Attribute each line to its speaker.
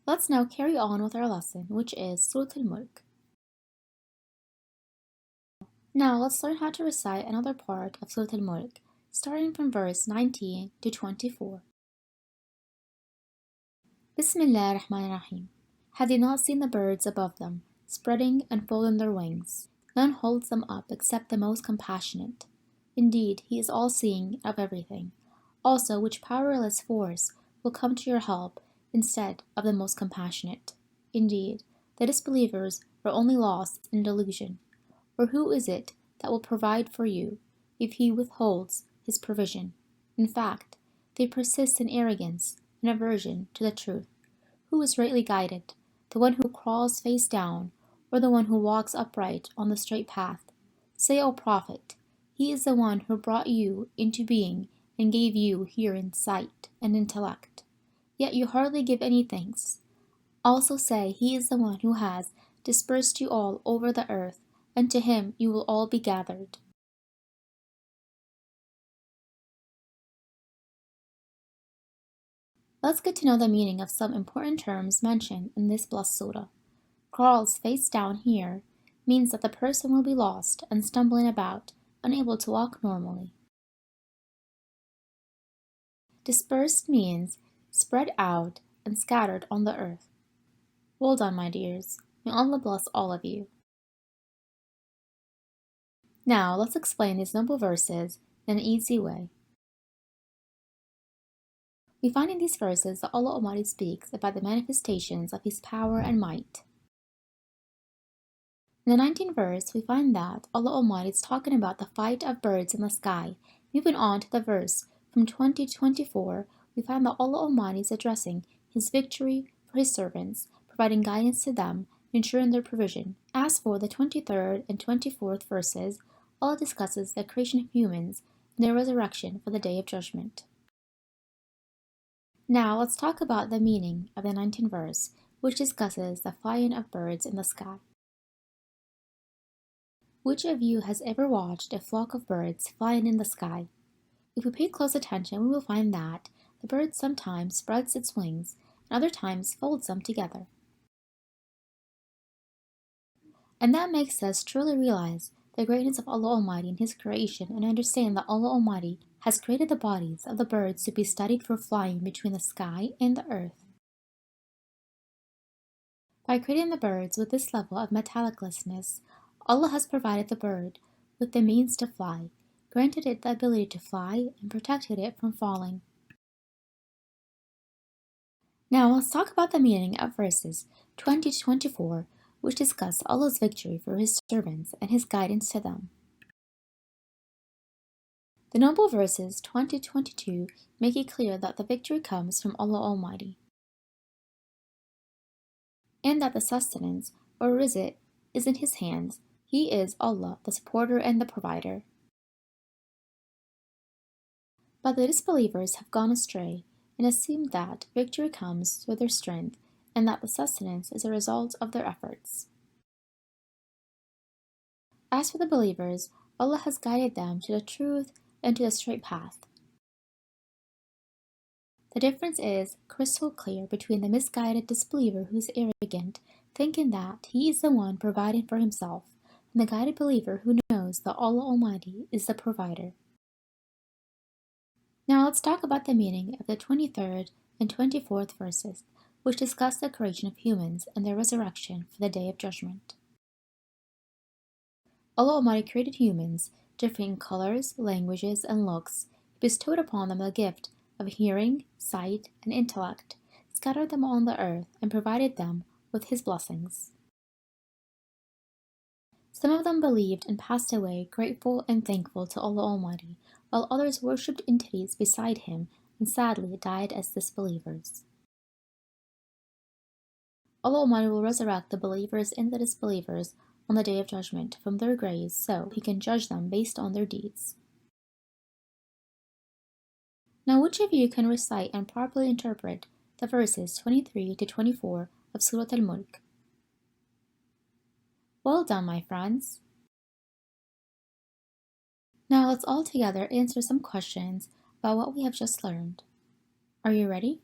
Speaker 1: Let's now carry on with our lesson, which is Surat Al-Mulk. Now let's learn how to recite another part of Surat Al-Mulk, starting from verse 19 to 24. Bismillah ar-Rahman ar-Rahim. Have they not seen the birds above them, spreading and folding their wings? None holds them up except the most compassionate. Indeed, he is all-seeing of everything. Also, which powerless force will come to your help instead of the most compassionate? Indeed, the disbelievers are only lost in delusion. Or who is it that will provide for you if he withholds his provision? In fact, they persist in arrogance and aversion to the truth. Who is rightly guided, the one who crawls face down, or the one who walks upright on the straight path? Say, O Prophet, he is the one who brought you into being and gave you hearing, sight, and intellect. Yet you hardly give any thanks. Also say, he is the one who has dispersed you all over the earth, and to him you will all be gathered. Let's get to know the meaning of some important terms mentioned in this blessed surah. Crawls face down here means that the person will be lost and stumbling about, unable to walk normally. Dispersed means spread out and scattered on the earth. Well done, my dears. May Allah bless all of you. Now let's explain these noble verses in an easy way. We find in these verses that Allah Almighty speaks about the manifestations of His power and might. In the 19th verse, we find that Allah Almighty is talking about the flight of birds in the sky. Moving on to the verse from 20 to 24, we find that Allah Almighty is addressing His victory for His servants, providing guidance to them, and ensuring their provision. As for the 23rd and 24th verses, Allah discusses the creation of humans and their resurrection for the Day of Judgment. Now let's talk about the meaning of the 19th verse, which discusses the flying of birds in the sky. Which of you has ever watched a flock of birds flying in the sky? If we pay close attention, we will find that the bird sometimes spreads its wings and other times folds them together. And that makes us truly realize the greatness of Allah Almighty in His creation and understand that Allah Almighty has created the bodies of the birds to be studied for flying between the sky and the earth. By creating the birds with this level of metalliclessness, Allah has provided the bird with the means to fly, granted it the ability to fly, and protected it from falling. Now let's talk about the meaning of verses 20 to 24, which discuss Allah's victory for His servants and His guidance to them. The noble verses 20 to 22 make it clear that the victory comes from Allah Almighty, and that the sustenance, or rizq, is in His hands. He is Allah, the supporter and the provider. But the disbelievers have gone astray and assumed that victory comes through their strength and that the sustenance is a result of their efforts. As for the believers, Allah has guided them to the truth and to the straight path. The difference is crystal clear between the misguided disbeliever who is arrogant, thinking that he is the one providing for himself, and the guided believer who knows that Allah Almighty is the provider. Now let's talk about the meaning of the 23rd and 24th verses, which discuss the creation of humans and their resurrection for the Day of Judgment. Allah Almighty created humans, differing in colors, languages, and looks. He bestowed upon them the gift of hearing, sight, and intellect, scattered them on the earth, and provided them with His blessings. Some of them believed and passed away grateful and thankful to Allah Almighty, while others worshipped entities beside Him and sadly died as disbelievers. Allah Almighty will resurrect the believers and the disbelievers on the Day of Judgment from their graves so He can judge them based on their deeds. Now which of you can recite and properly interpret the verses 23 to 24 of Surat Al-Mulk? Well done, my friends. Now let's all together answer some questions about what we have just learned. Are you ready?